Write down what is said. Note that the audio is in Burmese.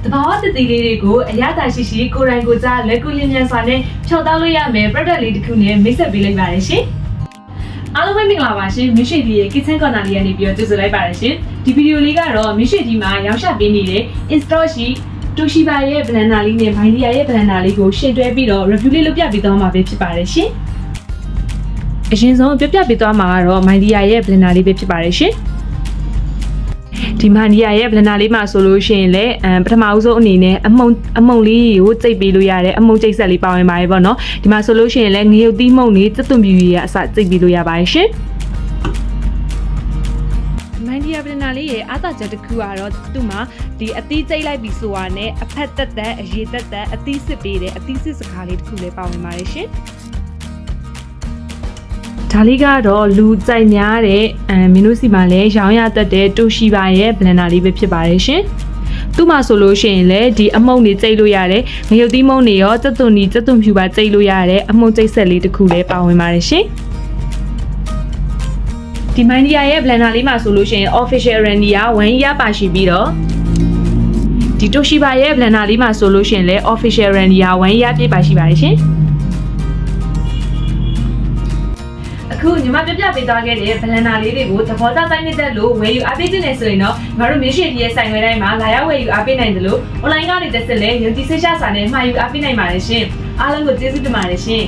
တဘာဝတည်လေးတွေကိုအရသာရှိရှိကိုယ်တိုင်ကိုယ်စားလက်ကူလင်းမြန်စွာနဲ့ဖြောက်တောက်လို့ရမယ် product လေးတစ်ခုနဲ့မိတ်ဆက်ပေးလိုက်ပါတယ်ရှင်အားလုံးပဲမင်္ဂလာပါရှင်မြရှိတီရဲ့ kitchen corner လေးကနေပြီးတော့ကြိုဆိုလိုက်ပါတယ်ရှင်ဒီဗီဒီယိုလေးကတော့မြရှိတီမှာရောင်းချပေးနေတဲ့ install ရှိ Toshiba ရဲ့ blender လေးနဲ့ Myndia ရဲ့ blender လေးကိုရှင်းတွဲပြီးတော့ review လေးလုပ်ပြပေးသွားမှာပဲဖြစ်ပါတယ်ရှင်အရင်ဆုံးပြပြပေးသွားမှာကတော့ Myndia ရဲ့ blender လေးပဲဖြစ်ပါတယ်ရှင်ဒီ Myndia ရဲ့ blender လေးမှာဆိုလို့ရှိရင်လည်းပထမအဦးဆုံးအနေနဲ့အမုံလေးကိုကြိတ်ပေးလို့ရတယ်အမုံကြိတ်ဆက်လေးပါဝင်ပါတယ်ပေါ့နော်ဒီမှာဆိုလို့ရှိရင်လည်းငရုတ်သီးမုံလေးစက်သွန်ပြူကြီးအစကြိတ်ပေးလို့ရပါတယ်ရှင်Myndia blender လေးရဲ့အားသာချက်တစ်ခုကတော့သူ့မှာဒီအသီးကြိတ်လိုက်ပြီးဆိုတာနဲ့အဖက်တက်တက်အရေတက်တက်အသီးစစ်ပေးတယ်အသီးစစ်စကားလေးတစ်ခုလည်းပါဝင်ပါတယ်ရှင်ဒါလေးကတော့လူကြိုက်များတဲ့မင်းတို့စီမှာလည်းရောင်းရတတ်တဲ့ Toshiba ရဲ့ blender လေးပဲဖြစ်ပါတယ်ရှင်သူ့မှာဆိုလို့ရှိရင်လည်းဒီအမုံတွေကြိတ်လို့ရတယ်ငရုတ်သီးမုံတွေရောစက်သွန်ဖြူပါကြိတ်လို့ရတယ်အမုံကြိတ်ဆက်လေးတစ်ခုလည်းပါဝင်ပါတယ်ရှင်ဒီ Myndia ရဲ့ blender လေးမှာဆိုလို့ရှိရင် official warranty 1 year ပါရှိပြီးတော့ဒီ Toshiba ရဲ့ blender လေးမှာဆိုလို့ရှိရင်လည်း official warranty 1 year ပြည့်ပါရှိပါတယ်ရှင်အခုညီမပြပြပေးသွားခဲ့တဲ့ blender လေးတွေကိုသဘောကျတိုင်းနေတဲ့လို့ဝယ်ယူအားပေးခြင်းနဲ့ဆိုရင်တော့ညီမတို့မြရှိတီရဲ့ဆိုင်ဝယ်တိုင်းမှာလာရောက်ဝယ်ယူအားပေးနိုင်တယ်လို့ online ကနေတက်ဆက်လဲယုံကြည်စိတ်ချစာနဲ့မှာယူအားပေးနိုင်ပါတယ်ရှင်အားလုံးကိုကျေးဇူးတင်ပါတယ်ရှင်